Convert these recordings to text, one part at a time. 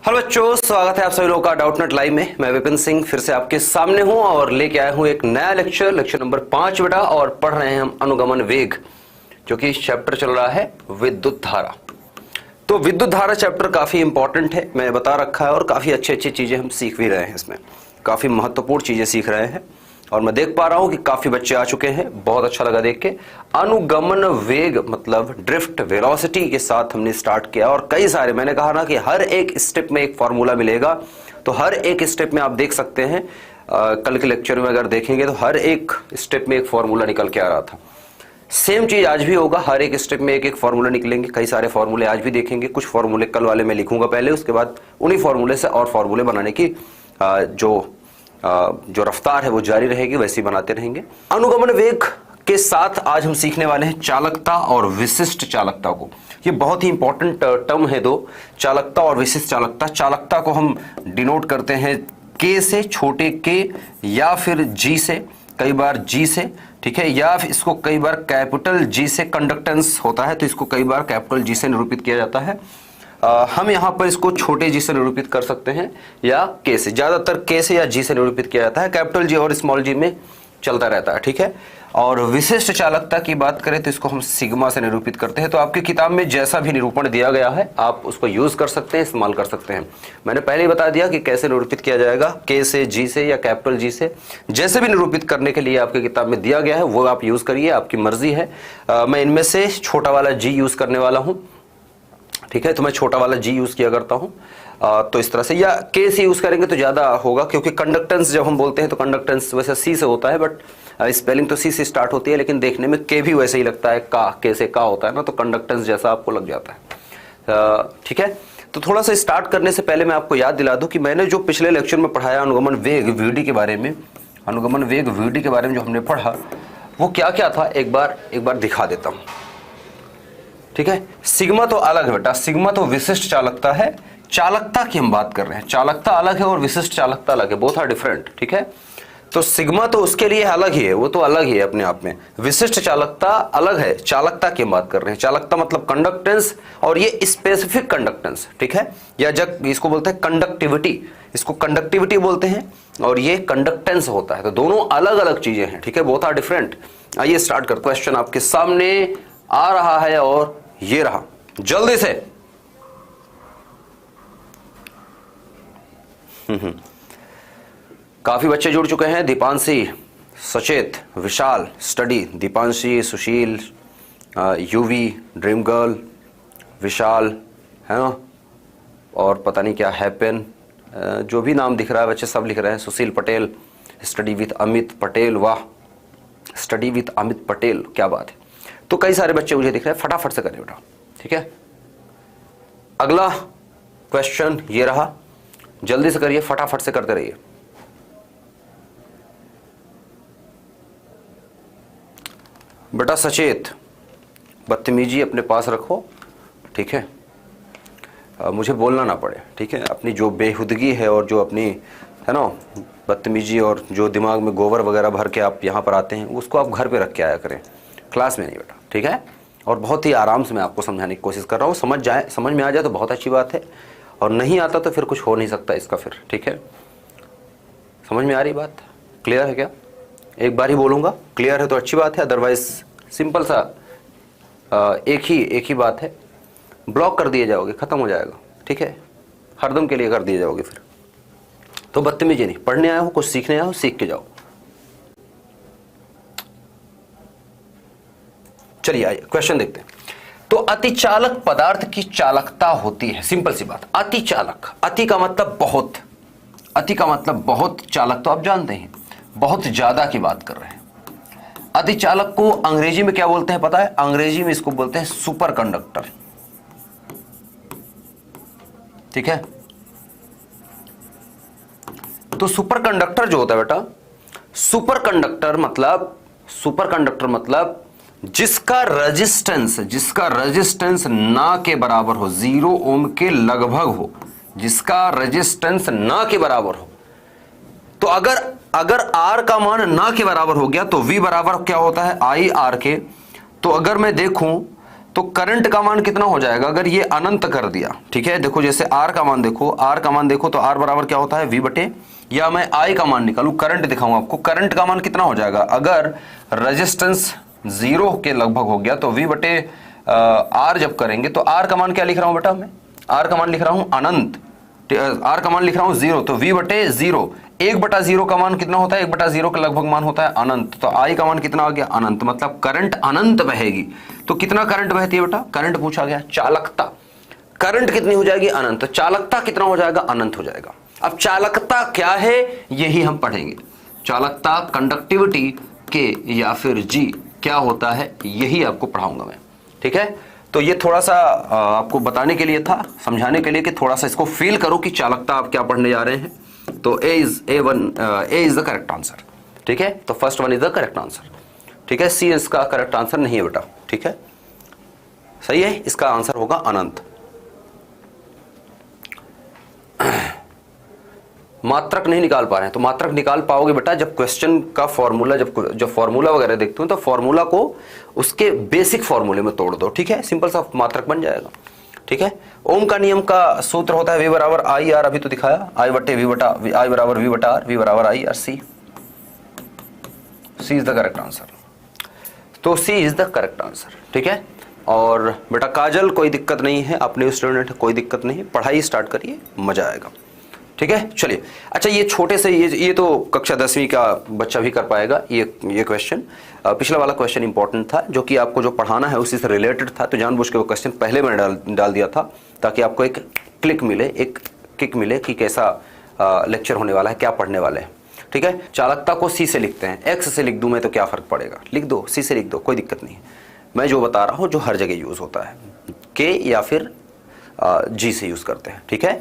Hello बच्चों, स्वागत है आप सभी लोगों का डाउटनेट लाइव में। मैं विपिन सिंह फिर से आपके सामने हूं और लेके आया हूं एक नया लेक्चर नंबर 5 बेटा। और पढ़ रहे हैं हम अनुगमन वेग, जो कि चैप्टर चल रहा है विद्युत धारा। तो विद्युत धारा चैप्टर काफी इंपॉर्टेंट है, मैंने बता रखा है, और काफी अच्छी अच्छी चीजें हम सीख भी रहे हैं इसमें, काफी महत्वपूर्ण चीजें सीख रहे हैं। और मैं देख पा रहा हूं कि काफी बच्चे आ चुके हैं, बहुत अच्छा लगा देख के। अनुगमन वेग मतलब ड्रिफ्ट वेलोसिटी के साथ हमने स्टार्ट किया, और कई सारे, मैंने कहा ना कि हर एक स्टेप में एक फॉर्मूला मिलेगा। तो हर एक स्टेप में आप देख सकते हैं, कल के लेक्चर में अगर देखेंगे तो हर एक स्टेप में एक फॉर्मूला निकल के आ रहा था। सेम चीज आज भी होगा, हर एक स्टेप में एक एक फॉर्मूला निकलेंगे। कई सारे फॉर्मूले आज भी देखेंगे, कुछ फॉर्मूले कल वाले में लिखूंगा पहले, उसके बाद उन्हीं फॉर्मूले से और फॉर्मूले बनाने की जो रफ्तार है वो जारी रहेगी, वैसे ही बनाते रहेंगे। अनुगमन वेग के साथ आज हम सीखने वाले हैं चालकता और विशिष्ट चालकता को। ये बहुत ही इंपॉर्टेंट टर्म है दो, चालकता और विशिष्ट चालकता। चालकता को हम डिनोट करते हैं के से, छोटे के, या फिर जी से, कई बार जी से, ठीक है, या फिर इसको कई बार कैपिटल जी से। कंडक्टेंस होता है तो इसको कई बार कैपिटल जी से निरूपित किया जाता है। हम यहां पर इसको छोटे जी से निरूपित कर सकते हैं या के से, ज्यादातर के से या जी से निरूपित किया जाता है, कैपिटल जी और स्मॉल जी में चलता रहता है, ठीक है। और विशिष्ट चालकता की बात करें तो इसको हम सिग्मा से निरूपित करते हैं। तो आपकी किताब में जैसा भी निरूपण दिया गया है आप उसको यूज कर सकते हैं, इस्तेमाल कर सकते हैं। मैंने पहले ही बता दिया कि कैसे निरूपित किया जाएगा, के से, जी से या कैपिटल जी से, जैसे भी निरूपित करने के लिए आपकी किताब में दिया गया है वो आप यूज करिए, आपकी मर्जी है। मैं इनमें से छोटा वाला जी यूज करने वाला हूं, ठीक है, तो मैं छोटा वाला जी यूज किया करता हूं। तो इस तरह से, या के से यूज करेंगे तो ज्यादा होगा, क्योंकि कंडक्टेंस जब हम बोलते हैं तो कंडक्टेंस वैसे सी से होता है, बट स्पेलिंग तो सी से स्टार्ट होती है, लेकिन देखने में के भी वैसे ही लगता है, का, के से का होता है ना, तो कंडक्टेंस जैसा आपको लग जाता है, ठीक है। तो थोड़ा सा स्टार्ट करने से पहले मैं आपको याद दिला दूं कि मैंने जो पिछले लेक्चर में पढ़ाया अनुगमन वेग वीडी के बारे में, अनुगमन वेग वीडी के बारे में जो हमने पढ़ा वो क्या क्या था, एक बार दिखा देता हूं, ठीक है। सिग्मा तो अलग है बेटा, सिग्मा तो विशिष्ट चालकता है, चालकता की हम बात कर रहे हैं। चालकता अलग है और विशिष्ट चालकता अलग है, बोथ आर डिफरेंट, ठीक है। तो सिग्मा तो उसके लिए अलग ही है, वो तो अलग ही है अपने आप में। विशिष्ट चालकता अलग है, चालकता की हम बात कर रहे हैं। चालकता मतलब कंडक्टेंस, और ये स्पेसिफिक कंडक्टेंस, ठीक है, या जब इसको बोलते हैं कंडक्टिविटी, इसको कंडक्टिविटी बोलते हैं, और ये कंडक्टेंस होता है। तो दोनों अलग अलग चीजें हैं, ठीक है, बोथ आर डिफरेंट। आइए स्टार्ट कर, क्वेश्चन आपके सामने आ रहा है और ये रहा, जल्दी से। काफी बच्चे जुड़ चुके हैं, दीपांशी, सचेत, विशाल, स्टडी, दीपांशी, सुशील, यूवी, ड्रीम गर्ल, विशाल, है ना, और पता नहीं क्या हैपन, जो भी नाम दिख रहा है बच्चे सब लिख रहे हैं। सुशील पटेल, स्टडी विथ अमित पटेल, वाह, स्टडी विथ अमित पटेल, क्या बात है। तो कई सारे बच्चे मुझे दिख रहे हैं, फटाफट से करिए बेटा, ठीक है। अगला क्वेश्चन ये रहा, जल्दी से करिए, फटाफट से करते रहिए। बेटा सचेत, बदतमीजी अपने पास रखो, ठीक है, मुझे बोलना ना पड़े, ठीक है। अपनी जो बेहुदगी है और जो अपनी, है ना, बदतमीजी और जो दिमाग में गोबर वगैरह भर के आप यहाँ पर आते हैं, उसको आप घर पे रख के आया करें, क्लास में नहीं बेटा, ठीक है। और बहुत ही आराम से मैं आपको समझाने की कोशिश कर रहा हूँ, समझ में आ जाए तो बहुत अच्छी बात है, और नहीं आता तो फिर कुछ हो नहीं सकता इसका फिर, ठीक है। समझ में आ रही बात, क्लियर है क्या? एक बार ही बोलूँगा, क्लियर है तो अच्छी बात है, अदरवाइज सिंपल सा एक ही बात है, ब्लॉक कर दिए जाओगे, खत्म हो जाएगा, ठीक है, हरदम के लिए कर दिए जाओगे फिर। तो बदतमीजी नहीं, पढ़ने आए हो, कुछ सीखने आए हो, सीख के जाओ। चलिए आइए क्वेश्चन देखते हैं। तो अतिचालक पदार्थ की चालकता होती है, सिंपल सी बात, अतिचालक, अति का मतलब बहुत, अति का मतलब बहुत, चालक तो आप जानते हैं, बहुत ज्यादा की बात कर रहे हैं। अतिचालक को अंग्रेजी में क्या बोलते हैं पता है? अंग्रेजी में इसको बोलते हैं सुपर कंडक्टर, ठीक है। तो सुपर कंडक्टर जो होता है बेटा, सुपर कंडक्टर मतलब जिसका रेजिस्टेंस ना के बराबर हो, 0 ओम के लगभग हो, जिसका रेजिस्टेंस ना के बराबर हो। तो अगर R का मान ना के बराबर हो गया तो V बराबर क्या होता है, I R के। तो अगर मैं देखूं तो करंट का मान कितना हो जाएगा अगर ये अनंत कर दिया, ठीक है। देखो जैसे R का मान देखो, R का मान देखो तो R बराबर क्या होता है V बटे, या मैं I का मान निकालूं, करंट दिखाऊं आपको, करंट का मान कितना हो जाएगा अगर रेजिस्टेंस 0 के लगभग हो गया तो V बटे R जब करेंगे तो R का मान क्या लिख रहा हूं बेटा, मैं R का मान लिख रहा हूं अनंत, R का मान लिख रहा हूं 0, तो V बटे 0, 1/0 का मान कितना होता है, 1/0 का लगभग मान होता है अनंत, तो I का मान कितना आ गया अनंत, मतलब करंट अनंत बहेगी। तो कितना करंट बहती है बेटा, करंट पूछा गया, चालकता, करंट कितनी हो जाएगी अनंत, तो चालकता कितना हो जाएगा अनंत हो जाएगा। अब चालकता क्या है यही हम पढ़ेंगे, चालकता कंडक्टिविटी के या फिर G क्या होता है यही आपको पढ़ाऊंगा मैं, ठीक है। तो ये थोड़ा सा आपको बताने के लिए था, समझाने के लिए कि थोड़ा सा इसको फील करो कि चालकता आप क्या पढ़ने जा रहे हैं। तो ए इज द करेक्ट आंसर, ठीक है। तो first one is the correct answer, ठीक है। सी इसका करेक्ट आंसर नहीं है बेटा, ठीक है, सही है, इसका आंसर होगा अनंत। मात्रक नहीं निकाल पा रहे हैं तो मात्रक निकाल पाओगे बेटा जब क्वेश्चन का फॉर्मूला, जब फॉर्मूला वगैरह देखते हो तो फॉर्मूला को उसके बेसिक फॉर्मूले में तोड़ दो, ठीक है, सिंपल सा मात्रक बन जाएगा, ठीक है। ओम का नियम का सूत्र होता है V बराबर आई आर, अभी तो दिखाया, आई बटे वी बटा आई बराबर वी बटा आर, वी बराबर I R, C is the correct answer. तो C is the correct answer, ठीक है। और बेटा काजल कोई दिक्कत नहीं है, अपने स्टूडेंट कोई दिक्कत नहीं, पढ़ाई स्टार्ट करिए, मजा आएगा, ठीक है। चलिए अच्छा, ये छोटे से ये तो कक्षा 10वीं का बच्चा भी कर पाएगा ये क्वेश्चन। पिछला वाला क्वेश्चन इंपॉर्टेंट था, जो कि आपको जो पढ़ाना है उसी से रिलेटेड था, तो जानबूझ के वो क्वेश्चन पहले मैंने डाल दिया था ताकि आपको एक क्लिक मिले, एक किक मिले कि कैसा लेक्चर होने वाला है, क्या पढ़ने वाले हैं, ठीक है। चालकता को सी से लिखते हैं, एक्स से लिख दूं मैं तो क्या फर्क पड़ेगा, लिख दो, सी से लिख दो, कोई दिक्कत नहीं है। मैं जो बता रहा हूं जो हर जगह यूज होता है, के या फिर जी से यूज करते हैं, ठीक है।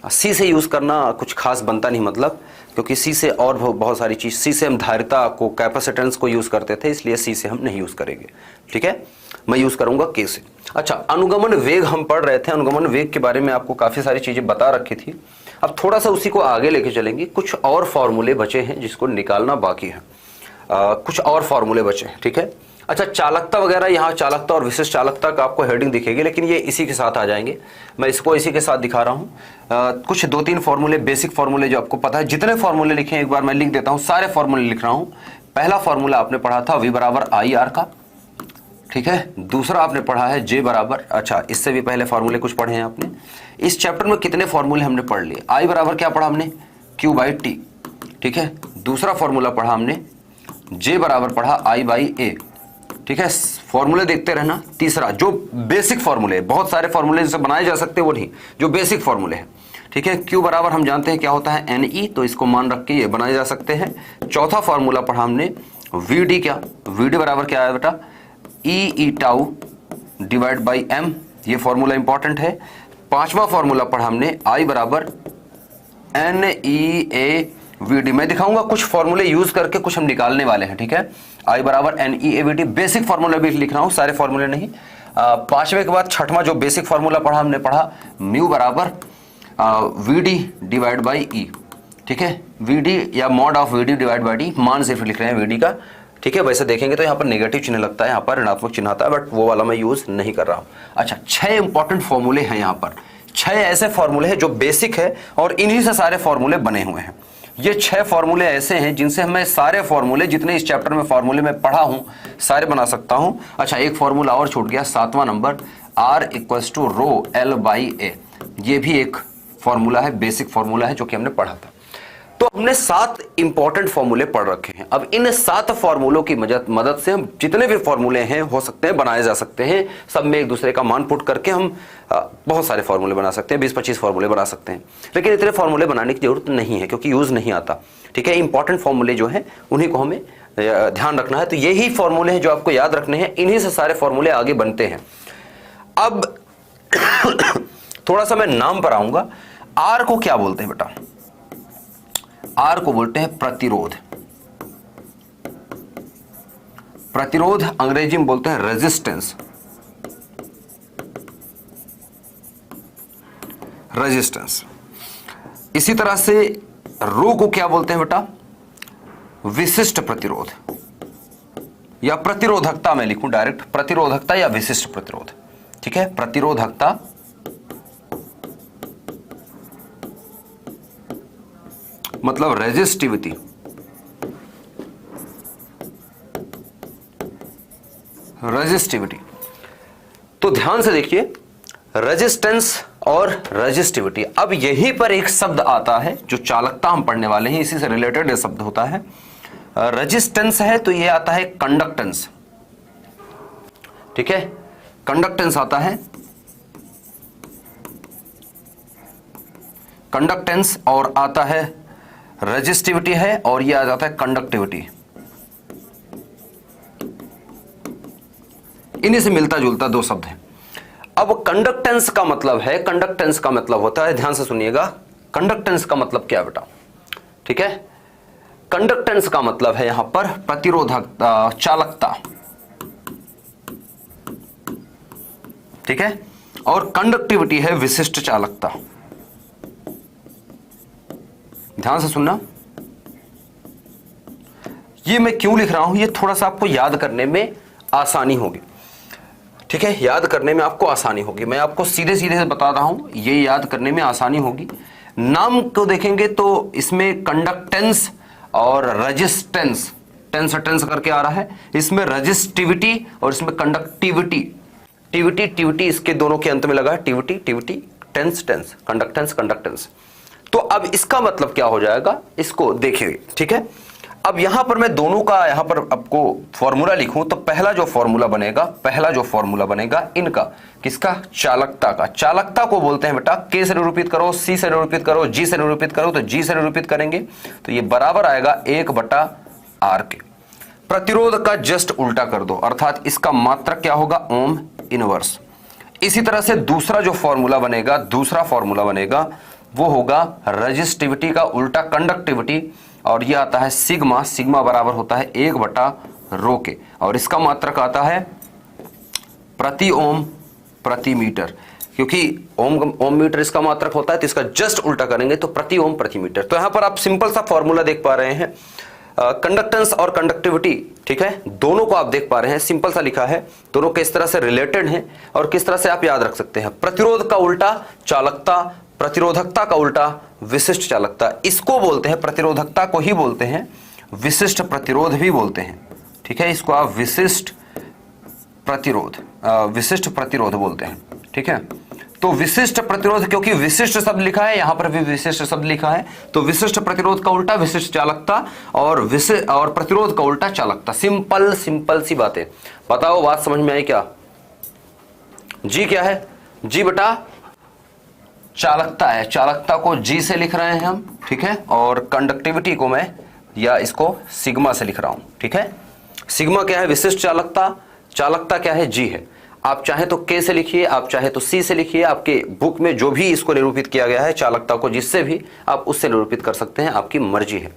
सी से यूज करना कुछ खास बनता नहीं, मतलब क्योंकि सी से और बहुत सारी चीज, सी से हम धारिता को, कैपेसिटेंस को यूज करते थे, इसलिए सी से हम नहीं यूज करेंगे, ठीक है। मैं यूज करूंगा के से। अच्छा, अनुगमन वेग हम पढ़ रहे थे, अनुगमन वेग के बारे में आपको काफी सारी चीजें बता रखी थी, अब थोड़ा सा उसी को आगे लेके चलेंगे। कुछ और फॉर्मूले बचे हैं जिसको निकालना बाकी है, कुछ और फॉर्मूले बचे हैं, ठीक है। अच्छा, चालकता वगैरह, यहाँ चालकता और विशिष्ट चालकता का आपको हेडिंग दिखेगी, लेकिन ये इसी के साथ आ जाएंगे, मैं इसको इसी के साथ दिखा रहा हूँ। कुछ 2-3 फॉर्मूले, बेसिक फॉर्मूले जो आपको पता है, जितने फॉर्मूले लिखे हैं एक बार मैं लिख देता हूँ, सारे फॉर्मूले लिख रहा हूँ। पहला फॉर्मूला आपने पढ़ा था V बराबर आई आर का, ठीक है। दूसरा आपने पढ़ा है J बराबर, अच्छा इससे भी पहले फॉर्मूले कुछ पढ़े हैं आपने। इस चैप्टर में कितने फॉर्मूले हमने पढ़ लिए, I बराबर क्या पढ़ा हमने, Q बाई T, ठीक है। दूसरा फॉर्मूला पढ़ा हमने, J बराबर पढ़ा I बाई A, ठीक है। फॉर्मूले देखते रहना। तीसरा जो बेसिक फॉर्मूले, बहुत सारे फॉर्मूले जिसे बनाए जा सकते हैं वो नहीं, जो बेसिक फॉर्मूले हैं, ठीक है। Q बराबर हम जानते हैं क्या होता है, NE, तो इसको मान रख के ये बनाए जा सकते हैं। चौथा फॉर्मूला पढ़ा हमने VD, क्या VD बराबर क्या है बेटा, E tau divide by M, ये फॉर्मूला इंपॉर्टेंट है। पांचवा फॉर्मूला पढ़ा हमने I बराबर NEA VD, मैं दिखाऊंगा कुछ फॉर्मूले यूज करके कुछ हम निकालने वाले हैं, ठीक है। I बराबर NEA VD, बेसिक फॉर्मूला भी लिख रहा हूं, सारे फॉर्मूले नहीं। पांचवे के बाद छठवां जो बेसिक फॉर्मूला पढ़ा हमने पढ़ा म्यू बराबर VD डिवाइड बाई E, ठीक है। VD या mod of VD divide by D, मान सिर्फ लिख रहे हैं VD का, ठीक है। वैसे देखेंगे तो यहाँ पर नेगेटिव चिन्ह लगता है, यहाँ पर ऋणात्मक चिन्ह आता है, बट वो वाला मैं यूज नहीं कर रहा हूँ। अच्छा, 6 इंपॉर्टेंट फॉर्मूले हैं यहाँ पर, 6 ऐसे फॉर्मूले हैं जो बेसिक है और इन्हीं से सारे फॉर्मूले बने हुए हैं। ये 6 फॉर्मूले ऐसे हैं जिनसे मैं सारे फॉर्मूले जितने इस चैप्टर में फॉर्मूले में पढ़ा हूं सारे बना सकता हूं। अच्छा, एक फॉर्मूला और छूट गया, 7वां number, R equals to rho L by A, ये भी एक फॉर्मूला है, बेसिक फॉर्मूला है जो कि हमने पढ़ा था। तो हमने 7 इंपॉर्टेंट फॉर्मूले पढ़ रखे हैं। अब इन 7 फॉर्मूलों की मदद से हम जितने भी फॉर्मूले हैं हो सकते हैं, बनाए जा सकते हैं, सब में एक दूसरे का मान पुट करके हम बहुत सारे फॉर्मूले बना सकते हैं, 20-25 फॉर्मूले बना सकते हैं। लेकिन इतने फॉर्मूले बनाने की जरूरत नहीं है क्योंकि यूज नहीं आता, ठीक है। इंपॉर्टेंट फॉर्मूले जो हैं उन्हीं को हमें ध्यान रखना है, तो यही फॉर्मूले हैं जो आपको याद रखने हैं, इन्हीं से सारे फॉर्मूले आगे बनते हैं। अब थोड़ा सा मैं नाम पर आऊंगा। आर को क्या बोलते हैं बेटा, आर को बोलते हैं प्रतिरोध। प्रतिरोध अंग्रेजी में बोलते हैं रेजिस्टेंस, रेजिस्टेंस। इसी तरह से रो को क्या बोलते हैं बेटा, विशिष्ट प्रतिरोध, या प्रतिरोधकता मैं लिखूं डायरेक्ट, प्रतिरोधकता या विशिष्ट प्रतिरोध, ठीक है, प्रतिरोधकता मतलब रेजिस्टिविटी, रेजिस्टिविटी। तो ध्यान से देखिए, रेजिस्टेंस और रेजिस्टिविटी। अब यहीं पर एक शब्द आता है जो चालकता हम पढ़ने वाले हैं, इसी से रिलेटेड यह शब्द होता है। रेजिस्टेंस है तो यह आता है कंडक्टेंस, ठीक है, कंडक्टेंस आता है, कंडक्टेंस, और आता है रेजिस्टिविटी है, और यह आ जाता है कंडक्टिविटी। इन्हीं से मिलता जुलता दो शब्द है। अब कंडक्टेंस का मतलब है, कंडक्टेंस का मतलब होता है, ध्यान से सुनिएगा, कंडक्टेंस का मतलब क्या है बेटा, ठीक है, कंडक्टेंस का मतलब है यहां पर प्रतिरोधकता, चालकता, ठीक है, और कंडक्टिविटी है विशिष्ट चालकता। ध्यान से सुनना, ये मैं क्यों लिख रहा हूं, ये थोड़ा सा आपको याद करने में आसानी होगी, ठीक है, याद करने में आपको आसानी होगी। मैं आपको सीधे सीधे से बता रहा हूं, ये याद करने में आसानी होगी। नाम को देखेंगे तो इसमें कंडक्टेंस और रेजिस्टेंस, टेंस टेंस करके आ रहा है, इसमें रेजिस्टिविटी और इसमें कंडक्टिविटी, टीविटी टीविटी इसके दोनों के अंत में लगा है, टीविटी टीविटी, टेंस टेंस, कंडक्टेंस कंडक्टेंस। तो अब इसका मतलब क्या हो जाएगा, इसको देखिए, ठीक है। अब यहां पर मैं दोनों का यहां पर आपको फॉर्मूला लिखूं तो पहला जो फॉर्मूला बनेगा इनका, किसका, चालकता का। चालकता को बोलते हैं बेटा, के से निरूपित करो, सी से निरूपित करो, जी से निरूपित करो, तो जी से निरूपित करेंगे तो ये बराबर आएगा 1/r के। प्रतिरोध का जस्ट उल्टा कर दो, अर्थात इसका मात्रक क्या होगा, ओम इनवर्स। इसी तरह से दूसरा फॉर्मूला बनेगा वो होगा रेजिस्टिविटी का उल्टा कंडक्टिविटी, और ये आता है सिग्मा, सिग्मा बराबर होता है 1/ρ के, और इसका मात्रक आता है प्रति ओम प्रति मीटर, क्योंकि ओम मीटर इसका मात्रक होता है, तो इसका जस्ट उल्टा करेंगे तो प्रति ओम प्रति मीटर। तो यहां पर आप सिंपल सा फॉर्मूला देख पा रहे हैं, कंडक्टेंस और कंडक्टिविटी, ठीक है, दोनों को आप देख पा रहे हैं, सिंपल सा लिखा है, दोनों किस तरह से रिलेटेड हैं और किस तरह से आप याद रख सकते हैं। प्रतिरोध का उल्टा चालकता, प्रतिरोधकता का उल्टा विशिष्ट चालकता, इसको बोलते हैं, प्रतिरोधकता को ही बोलते हैं विशिष्ट प्रतिरोध भी बोलते हैं, ठीक है, इसको आप विशिष्ट प्रतिरोध बोलते हैं, ठीक है। तो विशिष्ट प्रतिरोध, क्योंकि विशिष्ट शब्द लिखा है, यहां पर भी विशिष्ट शब्द लिखा है, तो विशिष्ट प्रतिरोध का उल्टा विशिष्ट चालकता, और प्रतिरोध का उल्टा चालकता। सिंपल सी बातें। बताओ बात समझ में आई क्या? जी क्या है? जी बेटा चालकता है, चालकता को जी से लिख रहे हैं हम, ठीक है, और कंडक्टिविटी को मैं या इसको सिग्मा से लिख रहा हूं, ठीक है। सिग्मा क्या है? विशिष्ट चालकता, चालकता क्या है? जी है। आप चाहे तो के से लिखिए, आप चाहे तो सी से लिखिए, आपके बुक में जो भी इसको निरूपित किया गया है चालकता को, जिससे भी आप उससे निरूपित कर सकते हैं, आपकी मर्जी है,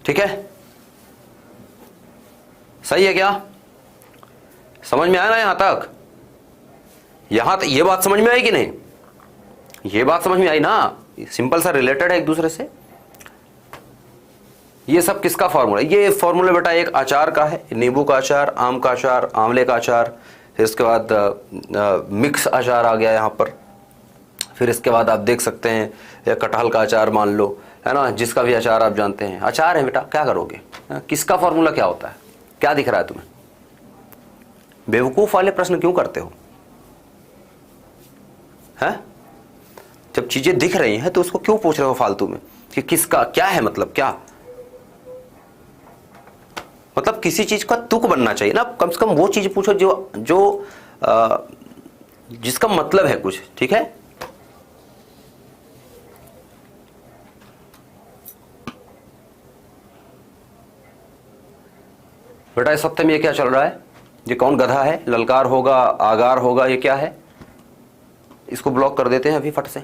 ठीक है। सही है क्या? समझ में आया ना यहां तक? यहां तक ये बात समझ में आई कि नहीं? ये बात समझ में आई ना? सिंपल सा रिलेटेड है एक दूसरे से। ये सब किसका फॉर्मूला? ये फॉर्मूला बेटा एक अचार का है, नींबू का अचार, आम का अचार, आंवले का अचार, फिर इसके बाद मिक्स अचार आ गया यहाँ पर, फिर इसके बाद आप देख सकते हैं या कटहल का अचार मान लो, है ना, जिसका भी अचार आप जानते हैं, अचार है बेटा, क्या करोगे? किसका फॉर्मूला क्या होता है? क्या दिख रहा है तुम्हें? बेवकूफ वाले प्रश्न क्यों करते हो? हैं? जब चीजें दिख रही हैं तो उसको क्यों पूछ रहे हो फालतू में कि किसका क्या है? मतलब क्या, मतलब किसी चीज का तुक बनना चाहिए ना, कम से कम वो चीज पूछो जो जिसका मतलब है कुछ, ठीक है। बेटा इस हफ्ते में ये क्या चल रहा है? ये कौन गधा है? ललकार होगा, आगार होगा, ये क्या है? इसको ब्लॉक कर देते हैं अभी फट से।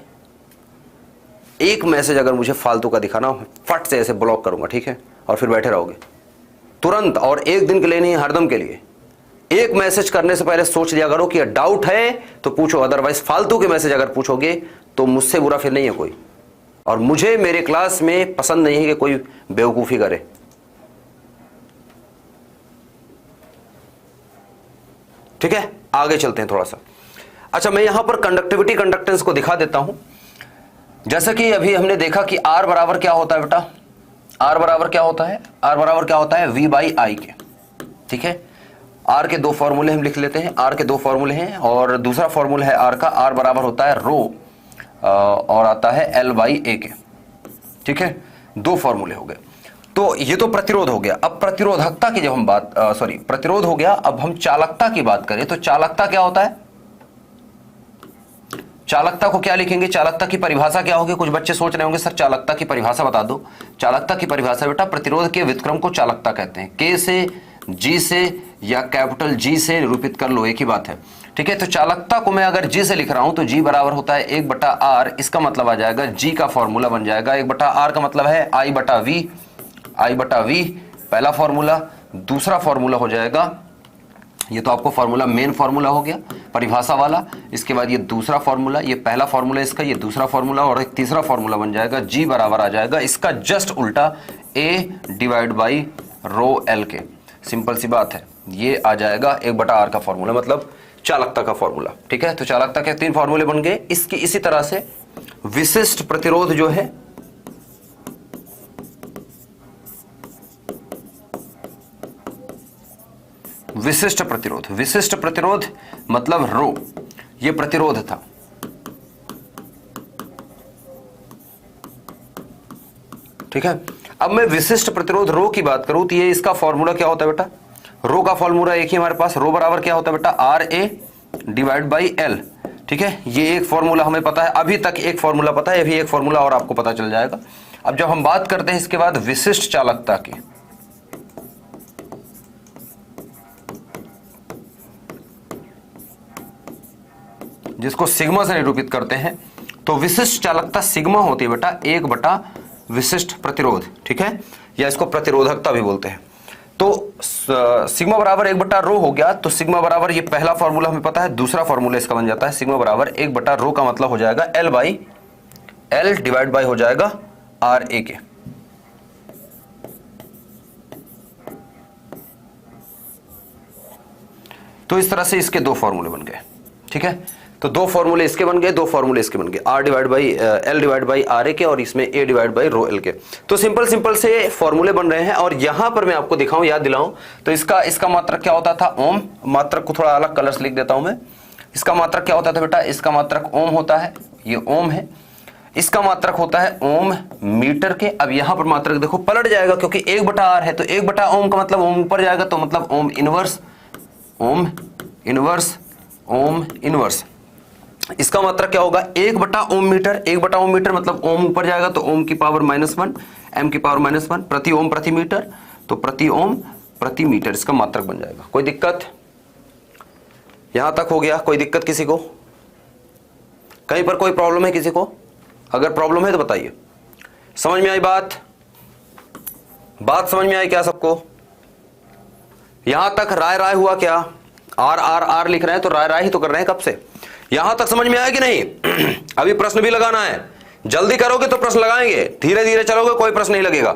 एक मैसेज अगर मुझे फालतू का दिखाना, फट से ऐसे ब्लॉक करूंगा, ठीक है, और फिर बैठे रहोगे तुरंत, और एक दिन के लिए नहीं, हरदम के लिए। एक मैसेज करने से पहले सोच लिया करो कि डाउट है तो पूछो, अदरवाइज फालतू के मैसेज अगर पूछोगे तो मुझसे बुरा फिर नहीं है कोई, और मुझे मेरे क्लास में पसंद नहीं है कि कोई बेवकूफ़ी करे। ठीक है, आगे चलते हैं थोड़ा सा। अच्छा, मैं यहां पर कंडक्टिविटी कंडक्टेंस को दिखा देता हूं। जैसा कि अभी हमने देखा कि R बराबर क्या होता है बेटा, R बराबर क्या होता है, R बराबर क्या होता है V/I के। ठीक है, R के दो फॉर्मूले हम लिख लेते हैं, R के दो फॉर्मूले हैं, और दूसरा फॉर्मूला है R का, R बराबर होता है रो और आता है L/A के। ठीक है, दो फॉर्मूले हो गए। तो ये तो प्रतिरोध हो गया। अब प्रतिरोधकता की जब हम बात प्रतिरोध हो गया, अब हम चालकता की बात करें तो चालकता क्या होता है, चालकता को क्या लिखेंगे, चालकता की परिभाषा क्या होगी। कुछ बच्चे सोच रहे होंगे सर चालकता की परिभाषा बता दो। चालकता की परिभाषा बेटा, प्रतिरोध के व्युत्क्रम को चालकता कहते हैं। K से, G से या कैपिटल G से निरूपित कर लो, एक ही बात है। ठीक है, तो चालकता को मैं अगर G से लिख रहा हूं तो G बराबर होता है 1/R। इसका मतलब आ जाएगा G का फॉर्मूला बन जाएगा 1/R का मतलब है I/V, I/V पहला फॉर्मूला। दूसरा फॉर्मूला हो जाएगा, ये तो आपको फॉर्मूला मेन फॉर्मूला हो गया परिभाषा वाला। इसके बाद ये दूसरा फॉर्मूला, ये पहला फॉर्मूला इसका, ये दूसरा फॉर्मूला, और एक तीसरा फॉर्मूला बन जाएगा G बराबर आ जाएगा इसका जस्ट उल्टा A/ρL के। सिंपल सी बात है, ये आ जाएगा 1/R का फॉर्मूला, मतलब चालकता का फॉर्मूला। ठीक है, तो चालकता के 3 फॉर्मूले बन गए। इसकी इसी तरह से विशिष्ट प्रतिरोध जो है, विशिष्ट प्रतिरोध, विशिष्ट प्रतिरोध मतलब रो, ये प्रतिरोध था। ठीक है, अब मैं विशिष्ट प्रतिरोध रो की बात करूं तो ये इसका फॉर्मूला क्या होता है बेटा, रो का फॉर्मूला एक ही हमारे पास, रो बराबर क्या होता है बेटा RA/L। ठीक है, ये एक फॉर्मूला हमें पता है, अभी तक एक फॉर्मूला पता है, अभी एक फॉर्मूला और आपको पता चल जाएगा। अब जब हम बात करते हैं इसके बाद विशिष्ट चालकता की, जिसको सिग्मा से निरूपित करते हैं, तो विशिष्ट चालकता सिग्मा होती है बेटा 1/विशिष्ट प्रतिरोध। ठीक है, या इसको प्रतिरोधकता भी बोलते हैं। तो सिग्मा बराबर 1/ρ हो गया, तो सिग्मा बराबर, ये पहला फॉर्मूला हमें पता है, दूसरा फॉर्मूला इसका बन जाता है सिग्मा बराबर 1/ρ का मतलब हो जाएगा L/L डिवाइड बाय हो जाएगा RA के। तो इस तरह से इसके दो फॉर्मूले बन गए। ठीक है, तो दो फॉर्मूले इसके बन गए, दो फॉर्मूले इसके बन गए, L डिवाइड बाई RA के, और इसमें A डिवाइड बाई ρL के। तो सिंपल से फॉर्मूले बन रहे हैं। और यहां पर मैं आपको दिखाऊं, याद दिलाऊं, तो इसका मात्रक क्या होता था, ओम। मात्रक को थोड़ा अलग कलर से लिख देता हूं मैं। इसका मात्रक क्या होता था बेटा, इसका मात्रक ओम होता है, ये ओम है। इसका मात्रक होता है ओम मीटर के। अब यहां पर मात्रक देखो पलट जाएगा, क्योंकि 1/R है, तो 1/ओम का मतलब ओम ऊपर जाएगा, तो मतलब ohm inverse, ohm inverse, ohm inverse. इसका मात्रक क्या होगा 1/ओम मीटर, 1/ओम मीटर मतलब ओम ऊपर जाएगा, तो ओम की पावर -1, m की पावर -1 प्रति ओम प्रति मीटर, तो प्रति ओम प्रति मीटर इसका मात्रक बन जाएगा। कोई दिक्कत यहां तक हो गया? कोई दिक्कत किसी को, कहीं पर कोई प्रॉब्लम है किसी को? अगर प्रॉब्लम है तो बताइए। समझ में आई बात? बात समझ में आई क्या सबको? यहां तक राय हुआ क्या? R लिख रहे हैं तो राय ही तो कर रहे हैं कब से। यहां तक समझ में आया कि नहीं? अभी प्रश्न भी लगाना है, जल्दी करोगे तो प्रश्न लगाएंगे, धीरे धीरे चलोगे कोई प्रश्न नहीं लगेगा।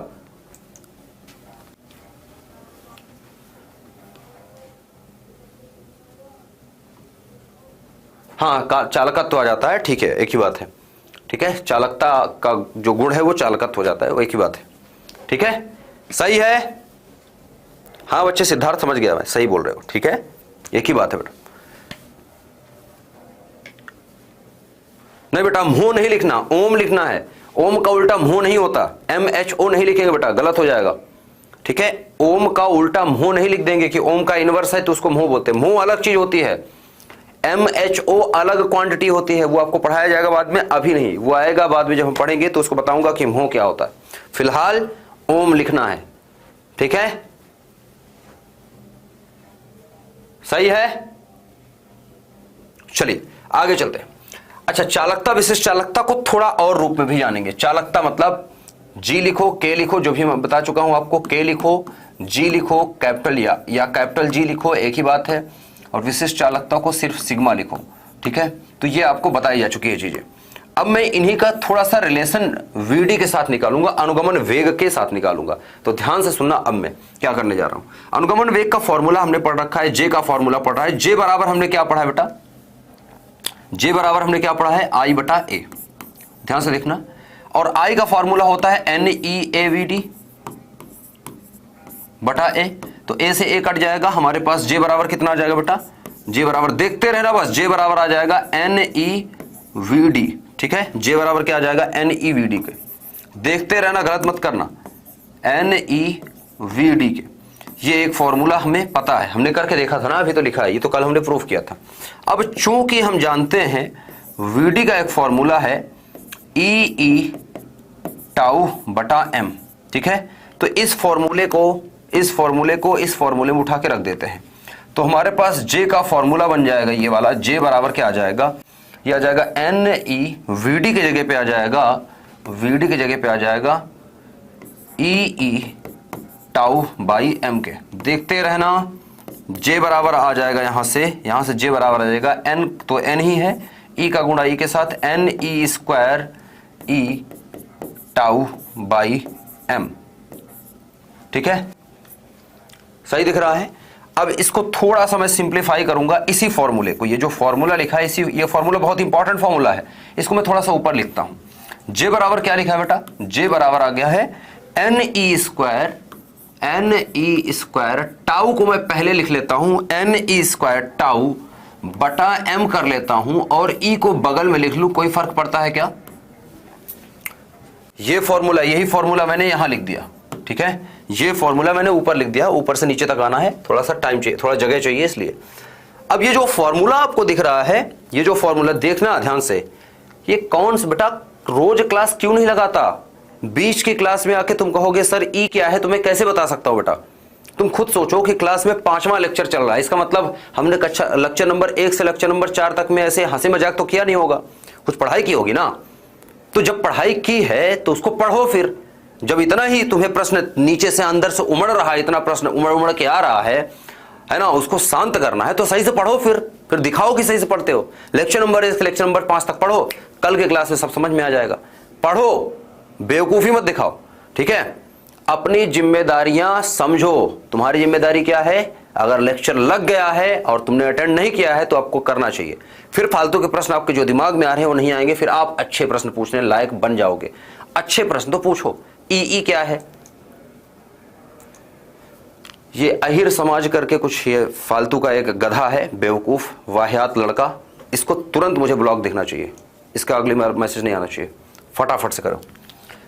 हाँ, चालकत्व आ जाता है, ठीक है, एक ही बात है। ठीक है, चालकता का जो गुण है वो चालकत्व हो जाता है, वो एक ही बात है। ठीक है, सही है? हाँ बच्चे, सिद्धार्थ समझ गया, मैं सही बोल रहे हो। ठीक है, एक ही बात है बेटा। नहीं बेटा, मुंह नहीं लिखना, ओम लिखना है। ओम का उल्टा मुंह नहीं होता, MHO नहीं लिखेंगे बेटा, गलत हो जाएगा। ठीक है, ओम का उल्टा मुंह नहीं लिख देंगे कि ओम का इनवर्स है तो उसको मुंह बोलते हैं। मुंह अलग चीज होती है, MHO अलग क्वांटिटी होती है, वो आपको पढ़ाया जाएगा बाद में, अभी नहीं, वो आएगा बाद में जब हम पढ़ेंगे तो उसको बताऊंगा कि मुंह क्या होता है। फिलहाल ओम लिखना है। ठीक है, सही है? चलिए आगे चलते हैं। अच्छा, चालकता, विशिष्ट चालकता को थोड़ा और रूप में भी जानेंगे। चालकता मतलब G लिखो, K लिखो, जो भी मैं बता चुका हूं आपको, K लिखो, G लिखो, कैपिटल या कैपिटल G लिखो, एक ही बात है। और विशिष्ट चालकता को सिर्फ सिग्मा लिखो। ठीक है, तो ये आपको बताई जा चुकी है चीजें। अब मैं इन्हीं का थोड़ा सा रिलेशन वीडी के साथ निकालूंगा, अनुगमन वेग के साथ निकालूंगा। तो ध्यान से सुनना, अब मैं क्या करने जा रहा हूं। अनुगमन वेग का फॉर्मूला हमने पढ़ रखा है, जे का फॉर्मूला पढ़ रहा है। जे बराबर हमने क्या पढ़ा है बेटा, जे बराबर हमने क्या पढ़ा है, आई बटा ए। ध्यान से देखना, और आई का फॉर्मूला होता है N E A V D बटा ए। तो ए से ए कट जाएगा, हमारे पास जे बराबर कितना आ जाएगा बेटा, जे बराबर देखते रहना बस, जे बराबर आ जाएगा एन ई वी डी। ठीक है, जे बराबर क्या आ जाएगा, एन ई वी डी के। देखते रहना, गलत मत करना, एन ई वी डी के। ये एक फॉर्मूला हमें पता है, हमने करके देखा था ना, अभी तो लिखा है, ये तो कल हमने प्रूफ किया था। अब चूंकि हम जानते हैं वी डी का एक फॉर्मूला है ई टाउ बटा एम। ठीक है, तो इस फॉर्मूले को इस फॉर्मूले में उठा के रख देते हैं। तो हमारे पास जे का फॉर्मूला बन जाएगा ये वाला, जे बराबर क्या आ जाएगा, ये आ जाएगा एन ई वी डी की जगह पे आ जाएगा, वी की जगह पे आ जाएगा ई टाउ बाई एम के। देखते रहना, जे बराबर आ जाएगा यहां से जे बराबर आ जाएगा एन, तो एन ही है, ई का गुणा ई के साथ, N E square E tau by M. ठीक है, सही दिख रहा है। अब इसको थोड़ा सा मैं सिंप्लीफाई करूंगा, इसी फॉर्मूले को, ये जो फॉर्मूला लिखा है, ये फॉर्मूला बहुत इंपॉर्टेंट फॉर्मूला है, इसको मैं थोड़ा सा ऊपर लिखता हूं। जे बराबर क्या लिखा है बेटा, जे बराबर आ गया है एन ई स्क्वायर टाउ को मैं पहले लिख लेता हूं, एन ई स्क्वायर टाउ बटा एम कर लेता हूं, और ई को बगल में लिख लूं, कोई फर्क पड़ता है क्या। ये फॉर्मूला, यही फॉर्मूला मैंने यहां लिख दिया। ठीक है, ये फॉर्मूला मैंने ऊपर लिख दिया, ऊपर से नीचे तक आना है, थोड़ा सा टाइम चाहिए, थोड़ा जगह चाहिए इसलिए। अब ये जो फॉर्मूला आपको दिख रहा है, ये जो फॉर्मूला देखना ध्यान से, ये कौन सा बेटा रोज क्लास क्यों नहीं लगाता, बीच की क्लास में आके तुम कहोगे सर ई क्या है, तुम्हें कैसे बता सकता हूं बेटा। तुम खुद सोचो कि क्लास में 5वां लेक्चर चल रहा है, इसका मतलब हमने कक्षा लेक्चर नंबर 1 से लेक्चर नंबर 4 तक में ऐसे हंसी मजाक तो किया नहीं होगा, कुछ पढ़ाई की होगी ना। तो जब पढ़ाई की है तो उसको पढ़ो। फिर जब इतना ही तुम्हें प्रश्न नीचे से अंदर से उमड़ रहा है, इतना प्रश्न उमड़ के आ रहा है ना, उसको शांत करना है, तो सही से पढ़ो। फिर दिखाओ कि सही से पढ़ते हो। लेक्चर नंबर 1 से लेक्चर नंबर 5 तक पढ़ो, कल के क्लास में सब समझ में आ जाएगा। पढ़ो, बेवकूफी मत दिखाओ। ठीक है, अपनी जिम्मेदारियां समझो। तुम्हारी जिम्मेदारी क्या है, अगर लेक्चर लग गया है और तुमने अटेंड नहीं किया है तो आपको करना चाहिए। फिर फालतू के प्रश्न आपके जो दिमाग में आ रहे हैं वो नहीं आएंगे, फिर आप अच्छे प्रश्न पूछने लायक बन जाओगे। अच्छे प्रश्न तो पूछो। ई क्या है, ये अहिर समाज करके कुछ ये फालतू का एक गधा है, बेवकूफ वाहियात लड़का, इसको तुरंत मुझे ब्लॉग दिखना चाहिए, इसका अगले मैसेज नहीं आना चाहिए, फटाफट से करो।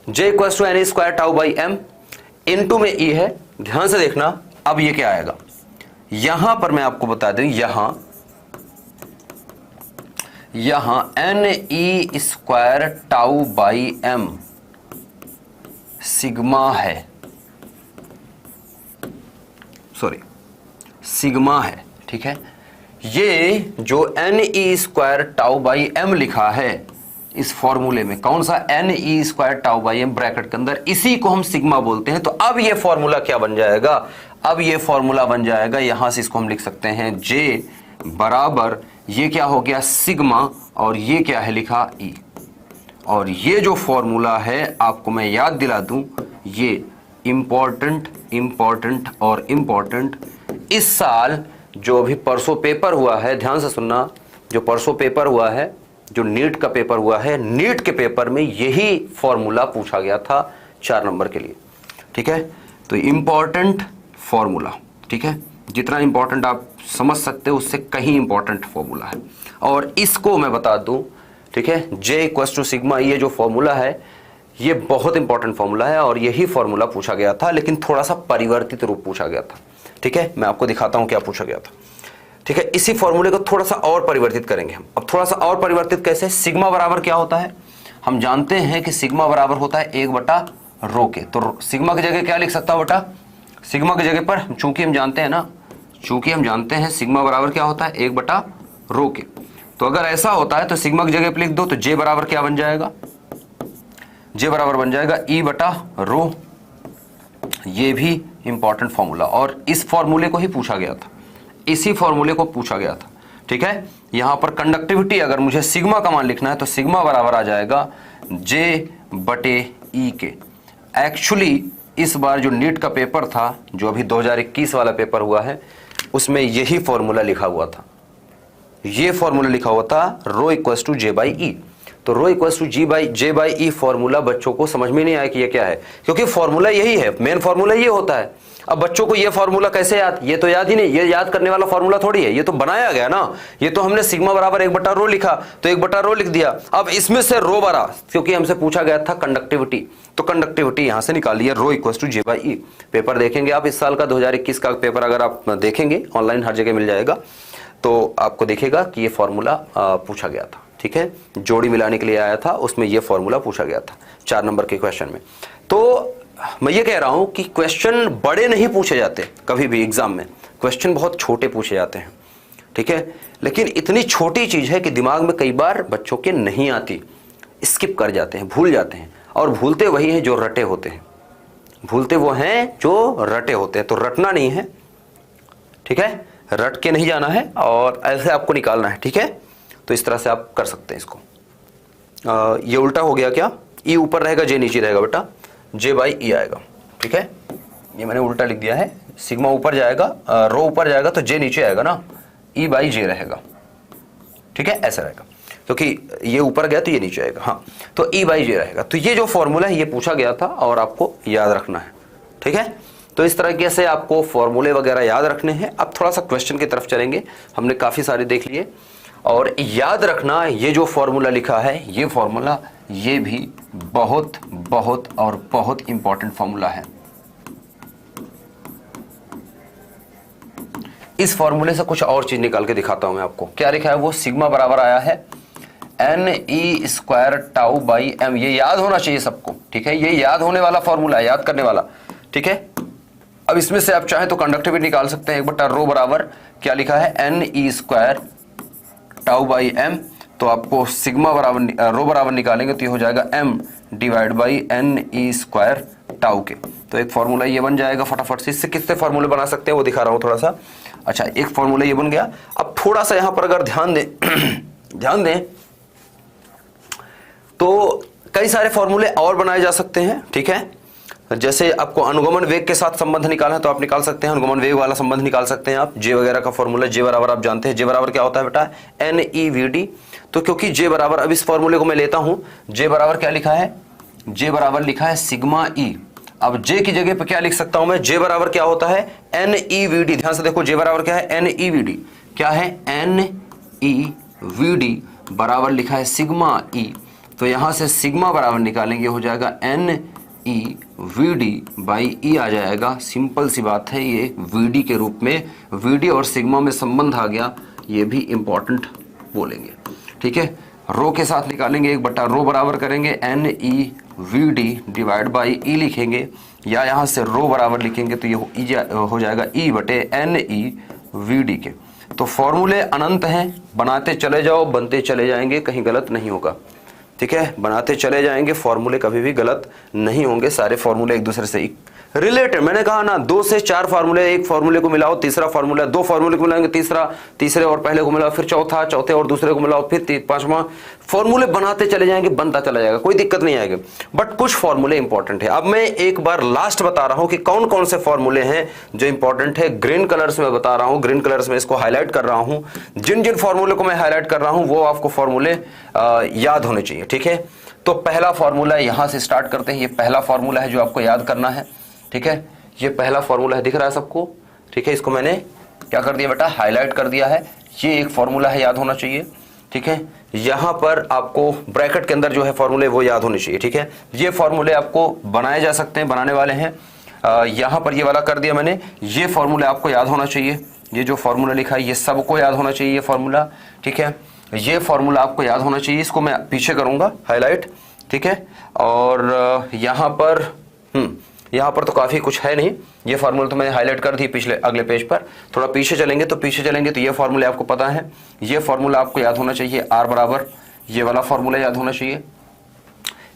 J equal to n square tau by m, into में ई है, ध्यान से देखना। अब ये क्या आएगा, यहां पर मैं आपको बता दूं, यहां N E square tau by M sigma है, सॉरी सिग्मा है। ठीक है, ये जो N E square tau by M लिखा है इस फॉर्मूले में, कौन सा, N E square tau by M bracket के अंदर, इसी को हम सिग्मा बोलते हैं। तो अब ये फॉर्मूला क्या बन जाएगा, अब ये फॉर्मूला बन जाएगा, यहां से इसको हम लिख सकते हैं जे बराबर, ये क्या हो गया सिग्मा, और ये क्या है लिखा ई। और ये जो फॉर्मूला है आपको मैं याद दिला दूं, ये इंपॉर्टेंट और इंपॉर्टेंट, इस साल जो भी परसों पेपर हुआ है, ध्यान से सुनना, जो परसों पेपर हुआ है, जो नीट का पेपर हुआ है, नीट के पेपर में यही फॉर्मूला पूछा गया था 4 नंबर के लिए। ठीक है, तो इंपॉर्टेंट फॉर्मूला, ठीक है, जितना इंपॉर्टेंट आप समझ सकते हो उससे कहीं इंपॉर्टेंट फॉर्मूला है। और इसको मैं बता दूं, ठीक है, जे इक्वल टू सिग्मा, ये जो फॉर्मूला है ये बहुत इंपॉर्टेंट फॉर्मूला है, और यही फॉर्मूला पूछा गया था, लेकिन थोड़ा सा परिवर्तित रूप पूछा गया था। ठीक है, मैं आपको दिखाता हूं क्या पूछा गया था। ठीक है, इसी फॉर्मूले को थोड़ा सा और परिवर्तित करेंगे हम। अब थोड़ा सा और परिवर्तित कैसे, सिग्मा बराबर क्या होता है, हम जानते हैं कि सिग्मा बराबर होता है 1/रो के। तो सिग्मा की जगह क्या लिख सकता हूं बेटा, सिग्मा की जगह पर चूंकि हम जानते हैं ना, चूंकि हम जानते हैं सिग्मा बराबर क्या होता है 1/रो के, तो अगर ऐसा होता है तो सिग्मा की जगह पर लिख दो, तो जे बराबर क्या बन जाएगा, जे बराबर बन जाएगा E/रो। ये भी इंपॉर्टेंट फॉर्मूला, और इस फॉर्मूले को ही पूछा गया था, इसी फॉर्मूले को पूछा गया था। ठीक है। यहां पर कंडक्टिविटी अगर मुझे सिग्मा का मान लिखना है तो सिग्मा बराबर आ जाएगा J/E के। एक्चुअली इस बार जो नीट का पेपर था, जो अभी 2021 वाला पेपर हुआ है, उसमें यही फॉर्मूला लिखा हुआ था, ये फॉर्मूला लिखा हुआ था रो इक्वल्स टू J/E। तो रो इक्वल्स टू J/E फॉर्मूला बच्चों को समझ में नहीं आया कि ये क्या है, क्योंकि फॉर्मूला यही है, मेन फॉर्मूला ये होता है। अब बच्चों को ये फॉर्मूला कैसे याद, ये तो याद ही नहीं, ये याद करने वाला फॉर्मूला थोड़ी है, ये तो बनाया गया ना। ये तो हमने सिग्मा बराबर 1/रो लिखा, तो 1/रो लिख दिया। अब इसमें से रो बरा, क्योंकि हमसे पूछा गया था कंडक्टिविटी, तो कंडक्टिविटी यहां से निकाल लिया, रो इक्वल्स टू J/E। पेपर देखेंगे आप इस साल का 2021 का पेपर अगर आप देखेंगे, ऑनलाइन हर जगह मिल जाएगा, तो आपको दिखेगा कि ये फॉर्मूला पूछा गया था, ठीक है। जोड़ी मिलाने के लिए आया था, उसमें ये फॉर्मूला पूछा गया था 4 नंबर के क्वेश्चन में। तो मैं ये कह रहा हूं कि क्वेश्चन बड़े नहीं पूछे जाते कभी भी एग्जाम में, क्वेश्चन बहुत छोटे पूछे जाते हैं, ठीक है। लेकिन इतनी छोटी चीज है कि दिमाग में कई बार बच्चों के नहीं आती, स्किप कर जाते हैं, भूल जाते हैं, और भूलते वही हैं जो रटे होते हैं, भूलते वो हैं जो रटे होते हैं। तो रटना नहीं है, ठीक है, रट के नहीं जाना है और ऐसे आपको निकालना है, ठीक है। तो इस तरह से आप कर सकते हैं इसको। ये उल्टा हो गया क्या, ई ऊपर रहेगा J नीचे रहेगा बेटा, J/E आएगा, ठीक है। ये मैंने उल्टा लिख दिया है, सिग्मा ऊपर जाएगा, रो ऊपर जाएगा तो J नीचे आएगा ना, E/J रहेगा, ठीक है, ऐसा रहेगा, क्योंकि ये ऊपर गया तो ये नीचे आएगा, हाँ, तो E/J रहेगा। तो ये जो फॉर्मूला है ये पूछा गया था और आपको याद रखना है, ठीक है। तो इस तरीके से आपको फॉर्मूले वगैरह याद रखने हैं। अब थोड़ा सा क्वेश्चन की तरफ चलेंगे, हमने काफी सारे देख लिए, और याद रखना ये जो फॉर्मूला लिखा है, ये फॉर्मूला ये भी बहुत बहुत और बहुत इंपॉर्टेंट फॉर्मूला है। इस फॉर्मूले से कुछ और चीज निकाल के दिखाता हूं मैं आपको। क्या लिखा है वो, सिग्मा बराबर आया है NE² τ/m। ये याद होना चाहिए सबको, ठीक है, ये याद होने वाला फॉर्मूला है, याद करने वाला, ठीक है। अब इसमें से आप चाहें तो कंडक्टिविटी निकाल सकते हैं, 1/रो बराबर क्या लिखा है NE² τ/m। तो आपको सिग्मा बराबर रो बराबर निकालेंगे तो ये हो जाएगा m/NE² τ के। तो एक फॉर्मूला ये बन जाएगा फटाफट से। इससे कितने फॉर्मूले बना सकते हैं वो दिखा रहा हूं थोड़ा सा। अच्छा, एक फॉर्मूला ये बन गया। अब थोड़ा सा यहां पर अगर ध्यान दें तो कई सारे फॉर्मूले और बनाए जा सकते हैं, ठीक है। जैसे आपको अनुगमन वेग के साथ संबंध निकालना है तो आप निकाल सकते हैं, अनुगमन वेग वाला संबंध निकाल सकते हैं आप। J वगैरह का फॉर्मूला, J बराबर आप जानते हैं, J बराबर क्या होता है बेटा, NEVD। तो क्योंकि J बराबर, अब इस फॉर्मूले को मैं लेता हूं, J बराबर क्या लिखा है, J बराबर लिखा है सिग्मा E। अब J की जगह पे क्या लिख सकता हूं मैं, J बराबर क्या होता है NEVD। ध्यान से देखो, J बराबर क्या है NEVD, क्या है NEVD बराबर लिखा है सिग्मा E। तो यहां से सिग्मा बराबर निकालेंगे, हो जाएगा NEVD/E आ जाएगा। सिंपल सी बात है, ये VD के रूप में, VD और सिग्मा में संबंध आ गया, ये भी इंपॉर्टेंट बोलेंगे, ठीक है। रो के साथ निकालेंगे, 1/रो बराबर करेंगे NEVD/E लिखेंगे, या यहां से रो बराबर लिखेंगे तो ये हो जाएगा E/NEVD के। तो फॉर्मूले अनंत हैं, बनाते चले जाओ, बनते चले जाएंगे, कहीं गलत नहीं होगा, ठीक है। बनाते चले जाएंगे, फॉर्मूले कभी भी गलत नहीं होंगे, सारे फॉर्मूले एक दूसरे से रिलेटेड। मैंने कहा ना, 2 से 4 फार्मूले, एक फार्मूले को मिलाओ, तीसरा फार्मूला, 2 फार्मूले को मिलाएंगे, तीसरे और पहले को मिलाओ, फिर चौथे और दूसरे को मिलाओ, फिर 5वां। फॉर्मूले बनाते चले जाएंगे, बनता चला जाएगा, कोई दिक्कत नहीं आएगी। बट कुछ फॉर्मूले इंपॉर्टेंट है। अब मैं एक बार लास्ट बता रहा हूं कि कौन कौन से फॉर्मूले हैं जो इंपॉर्टेंट है। ग्रीन कलर्स में बता रहा हूं, ग्रीन कलर्स में इसको हाईलाइट कर रहा हूं। जिन जिन फॉर्मूले को मैं हाईलाइट कर रहा हूं वो आपको फॉर्मूले याद होने चाहिए, ठीक है। तो पहला फॉर्मूला यहां से स्टार्ट करते हैं। ये पहला फॉर्मूला है जो आपको याद करना है, ठीक है। ये पहला फॉर्मूला है, दिख रहा है सबको, ठीक है। इसको मैंने क्या कर दिया बेटा, हाईलाइट कर दिया है। ये एक फॉर्मूला है, याद होना चाहिए, ठीक है। यहां पर आपको ब्रैकेट के अंदर जो है फॉर्मूले वो याद होने चाहिए, ठीक है। ये फॉर्मूले आपको बनाए जा सकते हैं, बनाने वाले हैं। यहां पर ये वाला कर दिया मैंने। ये फॉर्मूले आपको याद होना चाहिए, ये जो फॉर्मूला लिखा है ये सबको याद होना चाहिए, ये फॉर्मूला, ठीक है। ये फॉर्मूला आपको याद होना चाहिए, इसको मैं पीछे करूंगा हाईलाइट, ठीक है। और यहाँ पर तो काफी कुछ है नहीं, ये फार्मूला तो मैंने हाईलाइट कर दी पिछले अगले पेज पर। थोड़ा पीछे चलेंगे तो ये फार्मूले आपको पता है। ये फार्मूला आपको याद होना चाहिए, R बराबर, ये वाला फार्मूला याद होना चाहिए,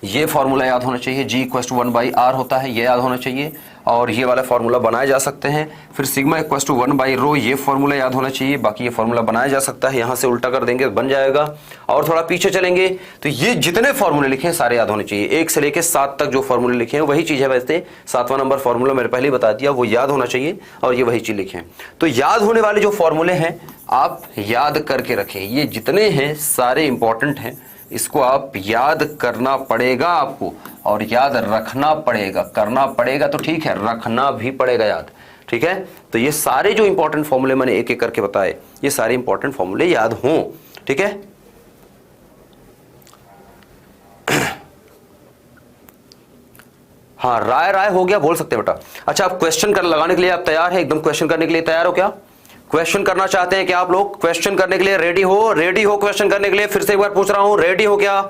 ये फार्मूला याद होना चाहिए, G = 1/R होता है, ये याद होना चाहिए। और ये वाला फॉर्मूला बनाए जा सकते हैं। फिर सिग्मा इक्वल्स टू 1/ρ, ये फॉर्मूला याद होना चाहिए। बाकी ये फॉर्मूला बनाया जा सकता है, यहाँ से उल्टा कर देंगे बन जाएगा। और थोड़ा पीछे चलेंगे तो ये जितने फॉर्मूले लिखे हैं सारे याद होने चाहिए। 1 से लेकर 7 तक जो फॉर्मूले लिखे हैं वही चीज़ है। वैसे 7वां नंबर फॉर्मूला मैंने पहले ही बता दिया, वो याद होना चाहिए और ये वही चीज़ लिखे हैं। तो याद होने वाले जो फॉर्मूले हैं आप याद करके रखें। ये जितने हैं सारे इंपॉर्टेंट हैं, इसको आप याद करना पड़ेगा आपको और याद रखना पड़ेगा। करना पड़ेगा तो ठीक है, रखना भी पड़ेगा याद, ठीक है। तो ये सारे जो इंपॉर्टेंट फॉर्मूले मैंने एक एक करके बताए, ये सारे इंपॉर्टेंट फॉर्मूले याद हों, ठीक है। हाँ, राय हो गया, बोल सकते हैं बेटा। अच्छा, आप क्वेश्चन कर लगाने के लिए आप तैयार है? एकदम क्वेश्चन करने के लिए तैयार हो क्या? क्वेश्चन करना चाहते हैं क्या आप लोग? क्वेश्चन करने के लिए रेडी हो? रेडी हो क्वेश्चन करने के लिए? फिर से एक बार पूछ रहा हूं, रेडी हो क्या?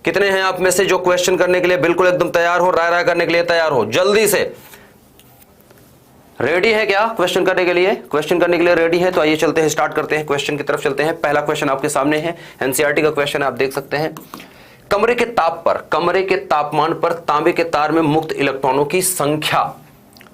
कितने हैं आप में से जो क्वेश्चन करने के लिए बिल्कुल एकदम तैयार हो, राय करने के लिए तैयार हो? जल्दी से रेडी है क्या क्वेश्चन करने के लिए? क्वेश्चन करने के लिए रेडी है तो आइए चलते हैं, स्टार्ट करते हैं, क्वेश्चन की तरफ चलते हैं। पहला क्वेश्चन आपके सामने है, एनसीईआरटी का क्वेश्चन आप देख सकते हैं। कमरे के तापमान पर तांबे के तार में मुक्त इलेक्ट्रॉनों की संख्या,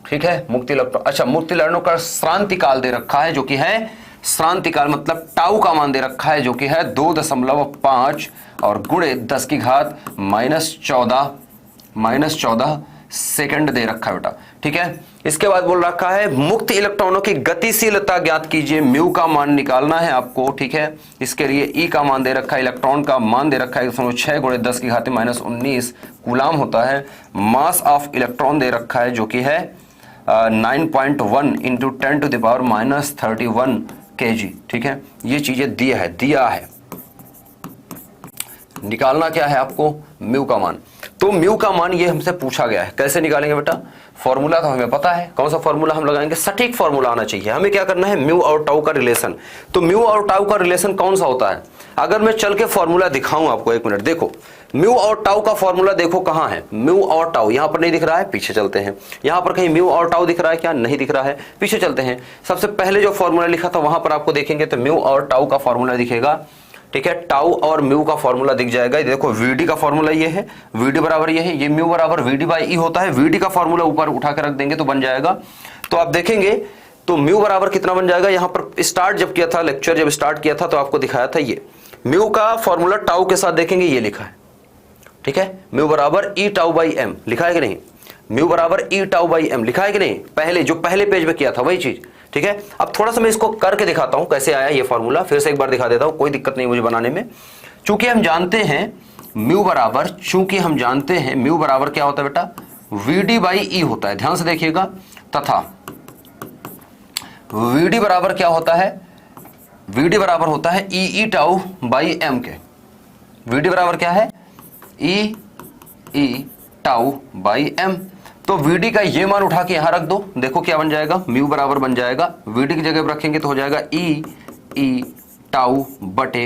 ठीक है, मुक्त इलेक्ट्रॉन, अच्छा मुक्त इलेक्ट्रॉनों का श्रांतिकाल दे रखा है जो कि है, श्रांतिकाल मतलब टाउ का मान दे रखा है जो कि है 2.5 और गुणे 10 की घात -14 सेकंड दे रखा है बेटा, ठीक है। इसके बाद बोल रखा है मुक्त इलेक्ट्रॉनों की गतिशीलता ज्ञात कीजिए, म्यू का मान निकालना है आपको, ठीक है। इसके लिए ई का मान दे रखा है, इलेक्ट्रॉन का मान दे रखा है 6 गुणे 10 की घात -19 कूलाम होता है। मास ऑफ इलेक्ट्रॉन दे रखा है जो कि है 9.1 × 10⁻31 kg, ठीक है। ये चीजें दिया है। निकालना क्या है आपको? म्यू का मान। तो म्यू का मान ये हमसे पूछा गया है, कैसे निकालेंगे बेटा? फॉर्मूला तो हमें पता है, कौन सा फॉर्मूला हम लगाएंगे? सटीक फॉर्मूला आना चाहिए। हमें क्या करना है? म्यू और टाउ का रिलेशन। तो म्यू और टाउ का रिलेशन कौन सा होता है? अगर मैं चल के फॉर्मूला दिखाऊं आपको, 1 मिनट देखो। म्यू और टाउ का फॉर्मूला देखो कहां है? म्यू और टाउ यहां पर नहीं दिख रहा है, पीछे चलते हैं। यहां पर कहीं म्यू और टाउ दिख रहा है क्या? नहीं दिख रहा है, पीछे चलते हैं। सबसे पहले जो फॉर्मूला लिखा था वहां पर आपको देखेंगे तो म्यू और टाउ का फॉर्मूला दिखेगा, ठीक है। टाउ और म्यू का फॉर्मूला दिख जाएगा। देखो वीडी का फॉर्मूला ये है, वीडी बराबर ये है, ये म्यू बराबर वीडी/ई होता है। वीडी का फॉर्मूला ऊपर उठा के रख देंगे तो बन जाएगा। तो आप देखेंगे तो म्यू बराबर कितना बन जाएगा? यहां पर स्टार्ट जब किया था, लेक्चर जब स्टार्ट किया था तो आपको दिखाया था ये म्यू का फॉर्मूला टाउ के साथ देखेंगे ये लिखा है, ठीक है। म्यू बराबर ई टाउ बाई एम लिखा है कि नहीं? म्यू बराबर ई टाउ बाई एम लिखा है कि नहीं? पहले जो पहले पेज में किया था वही चीज, ठीक है। अब थोड़ा सा मैं इसको करके दिखाता हूं कैसे आया ये फॉर्मूला, फिर से एक बार दिखा देता हूं, कोई दिक्कत नहीं मुझे बनाने में। चूंकि हम जानते हैं म्यू बराबर क्या होता है बेटा? Vd/E होता है, ध्यान से देखिएगा। तथा Vd बराबर क्या होता है? Vd बराबर होता है ई टाउ बाई एम के। Vd बराबर क्या है? ई टाउ बाई एम। तो Vd का ये मान उठा के यहां रख दो, देखो क्या बन जाएगा? म्यू बराबर बन जाएगा, Vd की जगह पर रखेंगे तो हो जाएगा ई टाउ बटे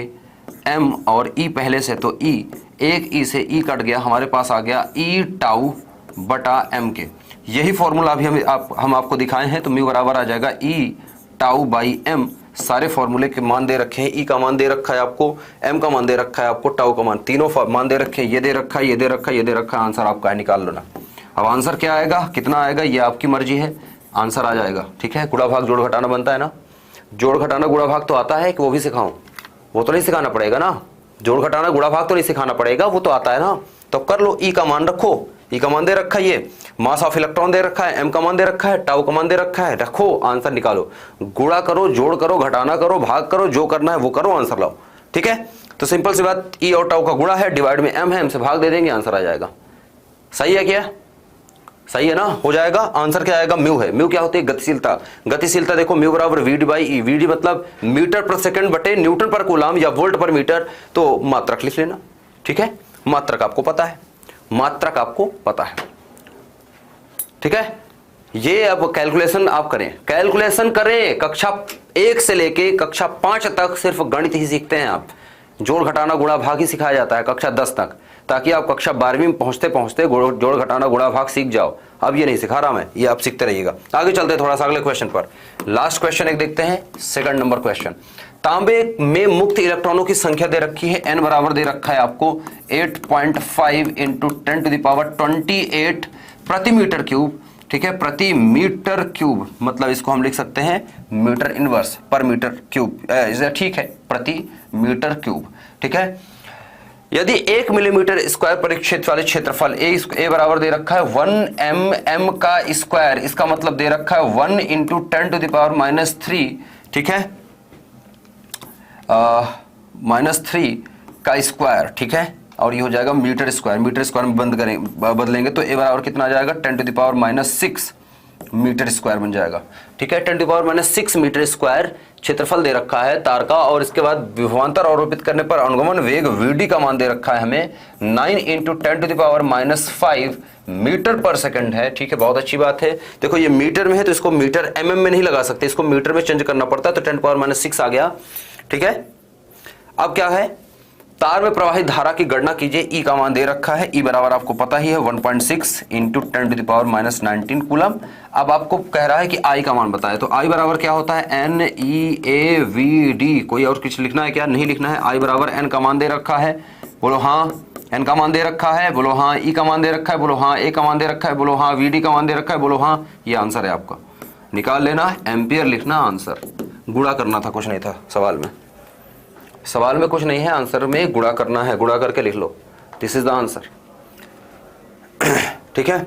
एम, और ई पहले से तो ई, एक ई से ई कट गया, हमारे पास आ गया ई टाउ बटा एम के। यही फॉर्मूला अभी हम आपको दिखाए हैं। तो म्यू बराबर आ जाएगा ई टाउ बाई एम। सारे फॉर्मूले के मान दे रखे हैं, ई का मान दे रखा है आपको, एम का मान दे रखा है आपको, टाउ का मान, तीनों मान दे रखे हैं। ये दे रखा है, ये दे रखा है, ये दे रखा है। आंसर आपका है, निकाल लो ना। अब आंसर क्या आएगा, कितना आएगा, ये आपकी मर्जी है, आंसर आ जाएगा, ठीक है। गुणा भाग जोड़ घटाना बनता है ना, जोड़ घटाना गुणा भाग तो आता है कि वो भी सिखाऊं? वो तो नहीं सिखाना पड़ेगा ना, जोड़ घटाना गुणा भाग तो नहीं सिखाना पड़ेगा, वो तो आता है ना। तो कर लो, ई का मान रखो, ई का मान दे रखा है, ये मास ऑफ इलेक्ट्रॉन दे रखा है, एम का मान दे रखा है, टाउ का मान दे रखा है, रखो, आंसर निकालो। गुणा करो, जोड़ करो, घटाना करो, भाग करो, जो करना है वो करो, आंसर लाओ, ठीक है। तो सिंपल सी बात, ई और टाउ का गुणा है, डिवाइड में एम है, एम से भाग दे देंगे, आंसर आ जाएगा। सही है क्या? सही है ना, हो जाएगा। आंसर क्या आएगा? म्यू है। म्यू क्या होती है? गतिशीलता। गतिशीलता देखो, म्यू बराबर Vd/E। Vd मतलब मीटर पर सेकंड बटे न्यूटन पर कूलाम या वोल्ट पर मीटर। तो मात्रक लिख लेना, ठीक है। मात्रक आपको पता है, मात्रक आपको पता है, ठीक है। ये अब कैलकुलेशन आप करें, कैलकुलेशन करें। कक्षा 1 से लेके कक्षा 5 तक सिर्फ गणित ही सीखते हैं आप, जोड़ घटाना गुणा भाग ही सिखाया जाता है कक्षा 10 तक, ताकि आप कक्षा 12वीं में पहुंचते पहुंचते जोड़ घटाना गुणा भाग सीख जाओ। अब ये नहीं सिखा रहा मैं, ये आप सीखते रहिएगा। आगे चलते हैं थोड़ा सा अगले क्वेश्चन पर। लास्ट क्वेश्चन एक देखते हैं, सेकंड नंबर क्वेश्चन। तांबे में मुक्त इलेक्ट्रॉनों की संख्या दे रखी है, n बराबर दे रखा है आपको 8.5 × 10⁻28 प्रति मीटर क्यूब, ठीक है, प्रति मीटर क्यूब, मतलब इसको हम लिख सकते हैं मीटर इनवर्स पर मीटर क्यूब, ठीक है, प्रति मीटर क्यूब। ठीक है, यदि 1 मिलीमीटर स्क्वायर परिक्षेत्र वाले क्षेत्रफल ए बराबर दे रखा है 1 mm का स्क्वायर, इसका मतलब दे रखा है 1 इंटू 10⁻³ ठीक है, -3 का स्क्वायर। ठीक है, और ये हो जाएगा मीटर स्क्वायर, मीटर स्क्वायर में बदलेंगे तो ए बराबर कितना आ जाएगा 10⁻⁻6 मीटर स्क्वायर बन जाएगा। ठीक है, 10⁻⁻6 मीटर स्क्वायर क्षेत्रफल दे रखा है तार का, और इसके बाद विभवांतर आरोपित करने पर अनुगमन वेग वीडी का मान दे रखा है हमें 9 इंटू 10⁻⁻5 मीटर पर सेकंड है। ठीक है, बहुत अच्छी बात है। देखो ये मीटर में है तो इसको मीटर mm में नहीं लगा सकते, इसको मीटर में चेंज करना पड़ता है, तो 10⁻⁻6 आ गया। ठीक है, अब क्या है, तार में प्रवाहित धारा की गणना कीजिए। ई का मान दे रखा है, ई बराबर आपको पता ही है 1.6 इंटू 10⁻⁻19 कूलम। अब आपको कह रहा है कि आई का मान बताए, तो आई बराबर क्या होता है NeAVD। कोई और कुछ लिखना है क्या? नहीं लिखना है। आई बराबर एन का मान दे रखा है, बोलो हाँ। एन का मान दे रखा है, बोलो हाँ। ई का मान दे रखा है, बोलो हाँ। ए का मान दे रखा है, बोलो हाँ। VD का मान दे रखा है, बोलो हाँ। ये आंसर है आपका, निकाल लेना, एम्पियर लिखना आंसर। गुणा करना था, कुछ नहीं था सवाल में, सवाल में कुछ नहीं है, आंसर में गुणा करना है, गुणा करके लिख लो, दिस इज द आंसर। ठीक है,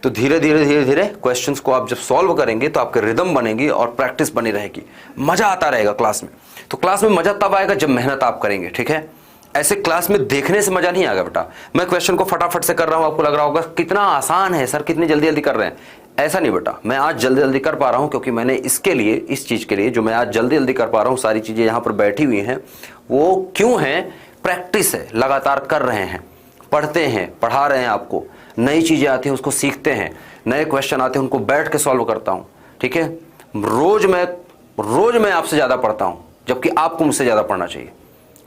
तो धीरे धीरे धीरे धीरे क्वेश्चंस को आप जब सॉल्व करेंगे तो आपके रिदम बनेगी और प्रैक्टिस बनी रहेगी, मजा आता रहेगा क्लास में। तो क्लास में मजा तब आएगा जब मेहनत आप करेंगे। ठीक है, ऐसे क्लास में देखने से मजा नहीं आएगा बेटा। मैं क्वेश्चन को फटाफट से कर रहा हूं, आपको लग रहा होगा कितना आसान है सर, कितनी जल्दी जल्दी कर रहे हैं। ऐसा नहीं बेटा, मैं आज जल्दी जल्दी कर पा रहा हूं क्योंकि मैंने इसके लिए, इस चीज के लिए जो मैं आज जल्दी जल्दी कर पा रहा हूं, सारी चीजें यहां पर बैठी हुई हैं, वो क्यों है? प्रैक्टिस है, लगातार कर रहे हैं, पढ़ते हैं, पढ़ा रहे हैं आपको, नई चीजें आती हैं उसको सीखते हैं, नए क्वेश्चन आते हैं उनको बैठ के सॉल्व करता हूं। ठीक है, रोज मैं आपसे ज्यादा पढ़ता हूं, जबकि आपको मुझसे ज्यादा पढ़ना चाहिए।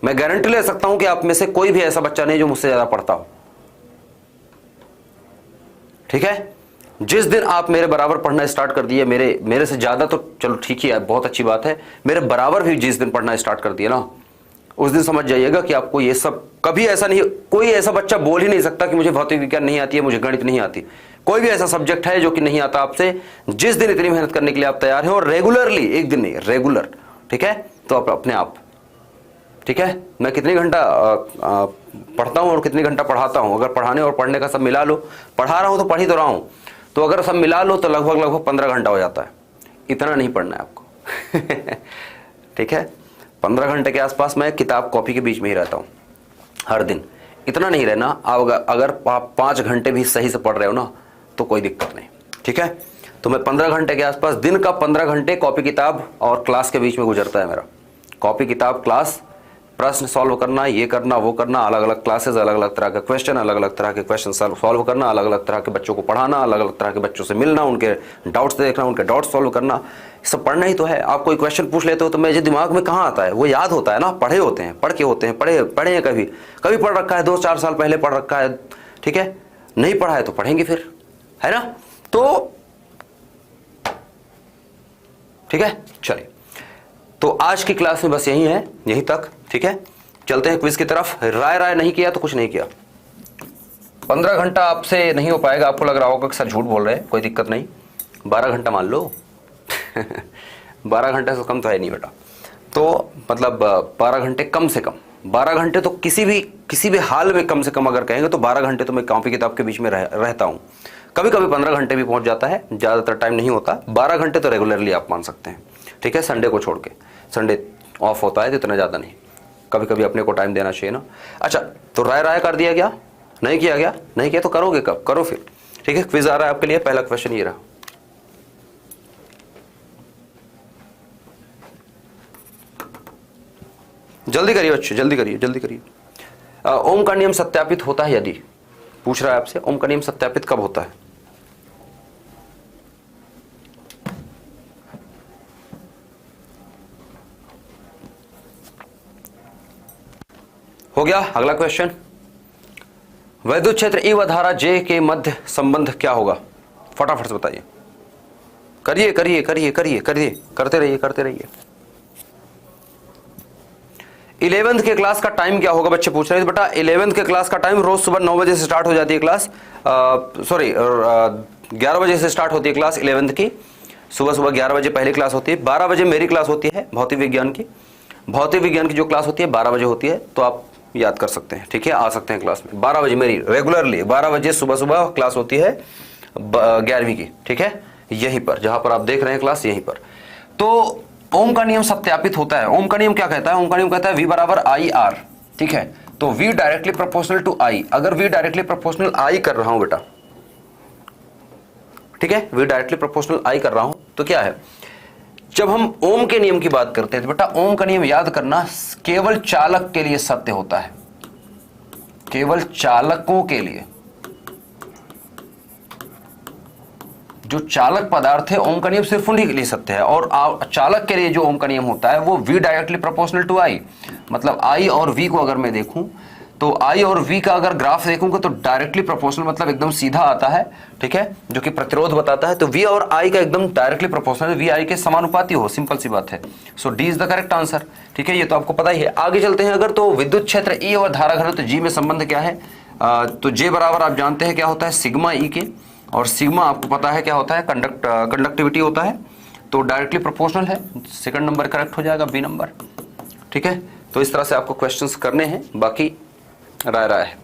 मैं गारंटी ले सकता हूं कि आप में से कोई भी ऐसा बच्चा नहीं जो मुझसे ज्यादा पढ़ता हो। ठीक है, जिस दिन आप मेरे बराबर पढ़ना स्टार्ट कर दिए, मेरे से ज्यादा तो चलो ठीक ही है, बहुत अच्छी बात है, मेरे बराबर भी जिस दिन पढ़ना स्टार्ट कर दिया ना, उस दिन समझ जाइएगा कि आपको ये सब कभी ऐसा नहीं, कोई ऐसा बच्चा बोल ही नहीं सकता कि मुझे भौतिक विज्ञान नहीं आती है, मुझे गणित नहीं आती। कोई भी ऐसा सब्जेक्ट है जो कि नहीं आता आपसे, जिस दिन इतनी मेहनत करने के लिए आप तैयार हैं, और रेगुलरली, एक दिन नहीं, रेगुलर। ठीक है, तो आप अपने आप, ठीक है, मैं कितनी घंटा पढ़ता हूं और कितनी घंटा पढ़ाता हूं, अगर पढ़ाने और पढ़ने का सब मिला लो, पढ़ा रहा हूं तो पढ़ ही तो रहा हूं, तो अगर सब मिला लो तो लगभग 15 घंटा हो जाता है। इतना नहीं पढ़ना है आपको। ठीक है, 15 घंटे के आसपास मैं किताब कॉपी के बीच में ही रहता हूं हर दिन। इतना नहीं रहना, अगर आप 5 घंटे भी सही से पढ़ रहे हो ना तो कोई दिक्कत नहीं। ठीक है, तो मैं 15 घंटे के आसपास, दिन का 15 घंटे कॉपी किताब और क्लास के बीच में गुजरता है मेरा। कॉपी किताब, क्लास, प्रश्न सॉल्व करना, ये करना वो करना, अलग अलग क्लासेस, अलग अलग तरह के क्वेश्चन, अलग अलग तरह के क्वेश्चन सॉल्व करना, अलग अलग तरह के बच्चों को पढ़ाना, अलग अलग तरह के बच्चों से मिलना, उनके डाउट्स देखना, उनके डाउट्स सॉल्व करना, सब पढ़ना ही तो है। आप कोई क्वेश्चन पूछ लेते हो तो मेरे दिमाग में कहाँ आता है, वो याद होता है ना, पढ़े होते हैं, पढ़ के होते हैं, पढ़े हैं, कभी पढ़ रखा है, 2-4 साल पहले पढ़ रखा है। ठीक है, नहीं पढ़ा है तो पढ़ेंगे फिर, है ना। तो ठीक है, चलिए, तो आज की क्लास में बस यही है, यहीं तक। ठीक है, चलते हैं क्विज की तरफ। राय नहीं किया तो कुछ नहीं किया। 15 घंटा आपसे नहीं हो पाएगा, आपको लग रहा होगा कि सर झूठ बोल रहे हैं, कोई दिक्कत नहीं, 12 घंटा मान लो। 12 घंटे से कम तो है नहीं बेटा, तो मतलब 12 घंटे कम से कम, 12 घंटे तो किसी भी हाल में कम से कम अगर कहेंगे तो 12 घंटे तो मैं कॉपी किताब के बीच में रहता हूँ। कभी कभी 15 घंटे भी पहुंच जाता है, ज़्यादातर टाइम नहीं होता। 12 घंटे तो रेगुलरली आप मान सकते हैं। ठीक है, संडे को छोड़ के, संडे ऑफ होता है तो इतना ज़्यादा नहीं, कभी कभी अपने को टाइम देना चाहिए ना। अच्छा, तो राय कर दिया गया, नहीं किया गया, नहीं किया तो करोगे कब, करो फिर। ठीक है, क्विज आ रहा है आपके लिए, पहला क्वेश्चन ये रहा। जल्दी करिए बच्चे, जल्दी करिए, जल्दी करिए। ओम का नियम सत्यापित होता है यदि, पूछ रहा है आपसे, ओम का नियम सत्यापित कब होता है? हो गया। अगला क्वेश्चन, वैद्युत क्षेत्र ई व धारा जे के मध्य संबंध क्या होगा? फटाफट से बताइए, करिए करिए करिए करिए करिए, करते रहिए। 11th के क्लास का टाइम क्या होगा? बच्चे पूछ रहे हैं बेटा 11th के क्लास का टाइम रोज सुबह 9 बजे से स्टार्ट हो जाती है क्लास, सॉरी 11 बजे से स्टार्ट होती है क्लास 11th की, सुबह सुबह 11 बजे पहली क्लास होती है। 12 बजे मेरी क्लास होती है भौतिक विज्ञान की। भौतिक विज्ञान की जो क्लास होती है 12 बजे होती है, तो आप याद कर सकते हैं, ठीक है, आ सकते हैं क्लास में। 12 बजे मेरी रेगुलरली 12 बजे सुबह सुबह क्लास होती है 11वीं की, ठीक है, यहीं पर जहां पर आप देख रहे हैं क्लास, यहीं पर। तो ओम का नियम सत्यापित होता है। ओम का नियम क्या कहता है? ओम का नियम कहता है V बराबर आई आर, ठीक है। तो V directly proportional to I, अगर V डायरेक्टली प्रोपोर्शनल I कर रहा हूं बेटा, ठीक है, V डायरेक्टली प्रोपोर्शनल I कर रहा हूं, तो क्या है, जब हम ओम के नियम की बात करते हैं तो बेटा ओम का नियम याद करना केवल चालक के लिए सत्य होता है, केवल चालकों के लिए। जो चालक पदार्थ है ओम का नियम सिर्फ उन्हीं के लिए सत्य है। और चालक के लिए जो ओम का नियम होता है वो V directly proportional to I, मतलब I और V को अगर मैं देखूं तो I और V का अगर ग्राफ देखूंगा तो डायरेक्टली प्रोपोर्शनल मतलब एकदम सीधा आता है, ठीक है, जो कि प्रतिरोध बताता है। तो V और I का एकदम डायरेक्टली प्रोपोर्शनल, V I के समानुपाती हो, सिंपल सी बात है। सो D is the correct answer, ठीक है, ये तो आपको पता ही है। आगे चलते हैं। अगर तो विद्युत क्षेत्र E और धारा घनत्व G में संबंध क्या है? तो J बराबर आप जानते हैं क्या होता है, सिग्मा E के, और सिग्मा आपको पता है क्या होता है, कंडक्टिविटी होता है। तो डायरेक्टली प्रोपोर्शनल है, सेकंड नंबर करेक्ट हो जाएगा, बी नंबर, ठीक है। तो इस तरह से आपको क्वेश्चंस करने हैं, बाकी राय राय है।